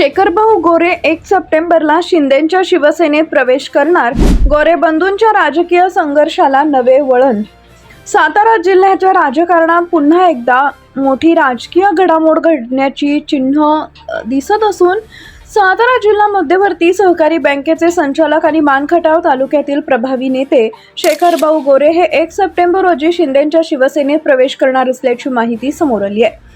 शेखरभाऊ गोरे 1 सप्टेंबरला शिंदेंच्या शिवसेनेत प्रवेश करणार. गोरे बंधूंच्या राजकीय संघर्षाला नवे वळण. सातारा जिल्ह्याच्या राजकारणात पुन्हा एकदा मोठी राजकीय घडामोड घडण्याची चिन्ह दिसत असून सातारा जिल्हा मध्यवर्ती सहकारी बँकेचे संचालक आणि मानखटाव तालुक्यातील प्रभावी नेते शेखरभाऊ गोरे हे 1 सप्टेंबर रोजी शिंदेंच्या शिवसेनेत प्रवेश करणार असल्याची माहिती समोर आली आहे.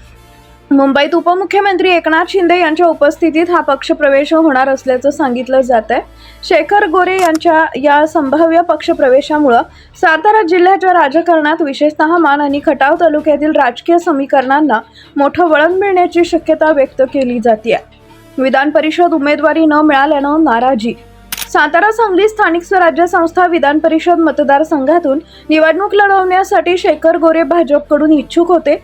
मुंबईत उपमुख्यमंत्री एकनाथ शिंदे यांच्या उपस्थितीत हा पक्षप्रवेश होणार असल्याचं सांगितलं जात आहे. शेखर गोरे यांच्या या संभाव्य पक्षप्रवेशामुळे सातारा जिल्ह्याच्या राजकारणात विशेषतः मान आणि खटाव तालुक्यातील राजकीय समीकरणांना मोठं वळण मिळण्याची शक्यता व्यक्त केली जाते. विधान परिषद उमेदवारी न मिळाल्यानं नाराजी. सातारा सांगली स्थानिक स्वराज्य संस्था विधान परिषद मतदारसंघातून निवडणूक लढवण्यासाठी शेखर गोरे भाजपकडून इच्छुक होते.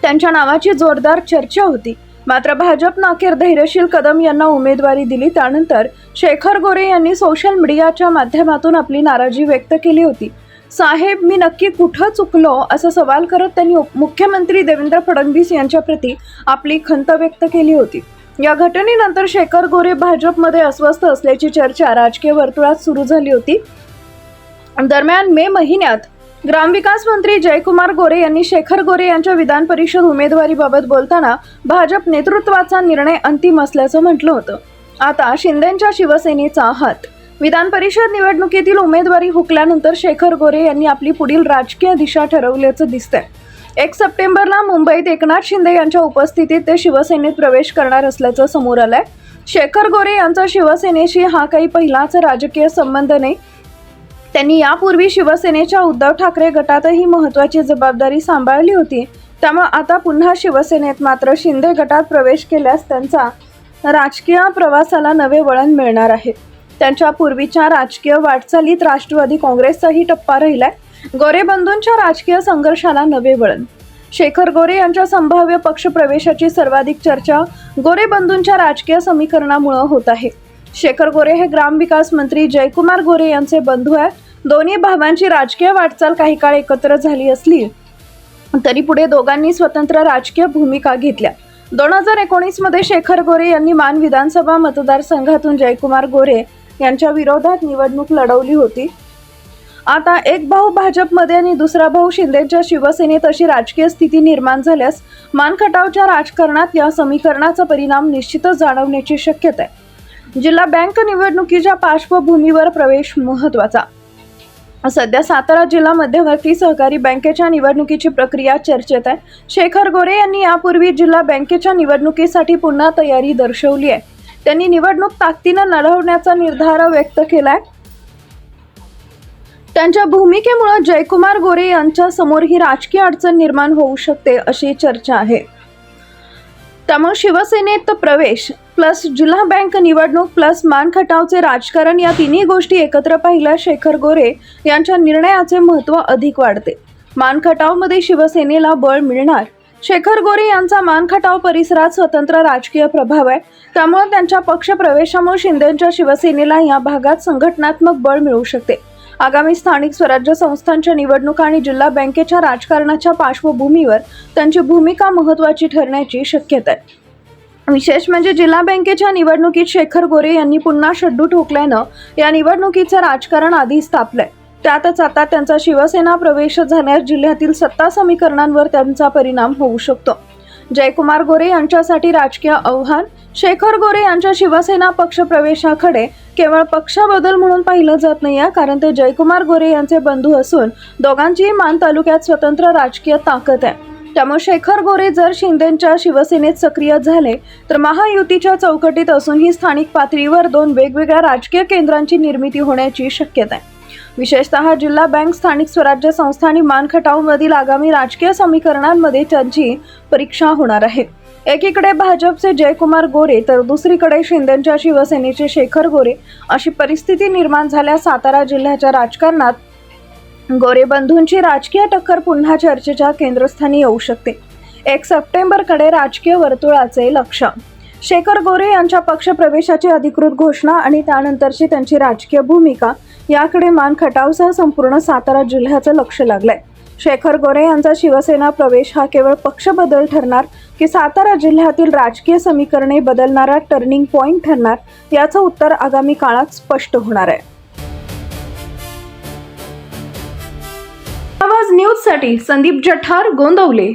त्यांच्या नावाची जोरदार चर्चा होती. मात्र भाजपनं अखेर धैर्यशील कदम यांना उमेदवारी दिली. त्यानंतर शेखर गोरे यांनी सोशल मीडियाच्या माध्यमातून आपली नाराजी व्यक्त केली होती. साहेब, मी नक्की कुठं चुकलो असा सवाल करत त्यांनी मुख्यमंत्री देवेंद्र फडणवीस यांच्या प्रती आपली खंत व्यक्त केली होती. या घटनेनंतर शेखर गोरे भाजपमध्ये अस्वस्थ असल्याची चर्चा राजकीय वर्तुळात सुरू झाली होती. दरम्यान मे महिन्यात ग्रामविकास मंत्री जयकुमार गोरे यांनी शेखर गोरे यांच्या विधान परिषद उमेदवारीबाबत बोलताना भाजप नेतृत्वाचा निर्णय अंतिम असल्याचं म्हटलं होतं. आता शिंदेंच्या शिवसेनेचा हात. विधान परिषद निवडणुकीतील उमेदवारी हुकल्यानंतर शेखर गोरे यांनी आपली पुढील राजकीय दिशा ठरवल्याचं दिसतंय. 1 सप्टेंबरला मुंबईत एकनाथ शिंदे यांच्या उपस्थितीत ते शिवसेनेत प्रवेश करणार असल्याचं समोर आलंय. शेखर गोरे यांचा शिवसेनेशी हा काही पहिलाच राजकीय संबंध नाही. त्यांनी यापूर्वी शिवसेनेच्या उद्धव ठाकरे गटातही महत्त्वाची जबाबदारी सांभाळली होती. त्यामुळे आता पुन्हा शिवसेनेत मात्र शिंदे गटात प्रवेश केल्यास त्यांचा राजकीय प्रवासाला नवे वळण मिळणार आहे. त्यांच्या पूर्वीच्या राजकीय वाटचालीत राष्ट्रवादी काँग्रेसचाही टप्पा राहिलाय. गोरे बंधूंच्या राजकीय संघर्षाला नवे वळण. शेखर गोरे यांच्या संभाव्य पक्षप्रवेशाची सर्वाधिक चर्चा गोरे बंधूंच्या राजकीय समीकरणामुळे होत आहे. शेखर गोरे हे ग्रामविकास मंत्री जयकुमार गोरे यांचे बंधू आहेत. दोन्ही भावांची राजकीय वाटचाल काही काळ एकत्र झाली असली तरी पुढे दोघांनी स्वतंत्र राजकीय भूमिका घेतल्या. 2019 मध्ये शेखर गोरे यांनी मान विधानसभा मतदारसंघातून जयकुमार गोरे यांच्या विरोधात निवडणूक लढवली होती. आता एक भाऊ भाजपमध्ये आणि दुसरा भाऊ शिंदेच्या शिवसेनेत अशी राजकीय स्थिती निर्माण झाल्यास मानखटावच्या राजकारणात या समीकरणाचा परिणाम निश्चितच जाणवण्याची शक्यता आहे. जिल्हा बँक निवडणुकीच्या पार्श्वभूमीवर प्रवेश महत्त्वाचा. सध्या सातारा जिल्हा मध्यवर्ती सहकारी बँकेच्या निवडणुकीची प्रक्रिया चर्चेत आहे. शेखर गोरे यांनी यापूर्वी जिल्हा बँकेच्या निवडणुकीसाठी पुन्हा तयारी दर्शवली आहे. त्यांनी निवडणूक ताकदीनं लढवण्याचा निर्धार व्यक्त केलाय. त्यांच्या भूमिकेमुळे जयकुमार गोरे यांच्या समोर ही राजकीय अडचण निर्माण होऊ शकते अशी चर्चा आहे. त्यामुळे शिवसेनेत प्रवेश प्लस जिल्हा बँक निवडणूक प्लस मानखटावचे राजकारण या तिन्ही गोष्टी एकत्र पाहिल्या शेखर गोरे यांच्या निर्णयाचे महत्त्व अधिक वाढते. मानखटावमध्ये शिवसेनेला बळ मिळणार. शेखर गोरे यांचा मानखटाव परिसरात स्वतंत्र राजकीय प्रभाव आहे. त्यामुळे त्यांच्या पक्षप्रवेशामुळे शिंदेंच्या शिवसेनेला या भागात संघटनात्मक बळ मिळू शकते. आगामी स्थानिक स्वराज्य संस्थांच्या निवडणुका आणि जिल्हा बँकेच्या राजकारणाच्या पार्श्वभूमीवर त्यांची भूमिका महत्त्वाची ठरण्याची शक्यता आहे. विशेष म्हणजे जिल्हा बँकेच्या निवडणुकीत शेखर गोरे यांनी पुन्हा शड्डू ठोकल्यानं या निवडणुकीचं राजकारण आधीच तापलंय. त्यातच आता त्यांचा शिवसेना प्रवेश झाल्यास जिल्ह्यातील सत्ता समीकरणांवर त्यांचा परिणाम होऊ शकतो. जयकुमार गोरे यांच्यासाठी राजकीय आव्हान. शेखर गोरे यांच्या शिवसेना पक्षप्रवेशाकडे केवळ पक्षबदल म्हणून पाहिलं जात नाहीये, कारण ते जयकुमार गोरे यांचे बंधू असून दोघांचीही मान तालुक्यात स्वतंत्र राजकीय ताकद आहे. त्यामुळे शेखर गोरे जर शिंदेंच्या शिवसेनेत सक्रिय झाले तर महायुतीच्या चौकटीत असूनही स्थानिक पातळीवर 2 वेगवेगळ्या राजकीय केंद्रांची निर्मिती होण्याची शक्यता आहे. विशेषतः जिल्हा बँक, स्थानिक स्वराज्य संस्था आणि मानखटावमधील आगामी राजकीय समीकरणांमध्ये त्यांची परीक्षा होणार आहे. एकीकडे भाजपचे जयकुमार गोरे तर दुसरीकडे शिंदेंच्या शिवसेनेचे शेखर गोरे अशी परिस्थिती निर्माण झाल्यास सातारा जिल्ह्याच्या राजकारणात गोरे बंधूंची राजकीय टक्कर पुन्हा चर्चेच्या केंद्रस्थानी येऊ शकते. 1 सप्टेंबरकडे राजकीय वर्तुळाचे लक्ष. शेखर गोरे यांच्या पक्षप्रवेशाची अधिकृत घोषणा आणि त्यानंतरची त्यांची राजकीय भूमिका याकडे मानखटावसह संपूर्ण सातारा जिल्ह्याचं लक्ष लागलंय. शेखर गोरे यांचा शिवसेना प्रवेश हा केवळ पक्ष बदल ठरणार की सातारा जिल्ह्यातील राजकीय समीकरणे बदलणारा टर्निंग पॉइंट ठरणार, याचं उत्तर आगामी काळात स्पष्ट होणार आहे. आवाज न्यूजसाठी संदीप जठार, गोंदवले.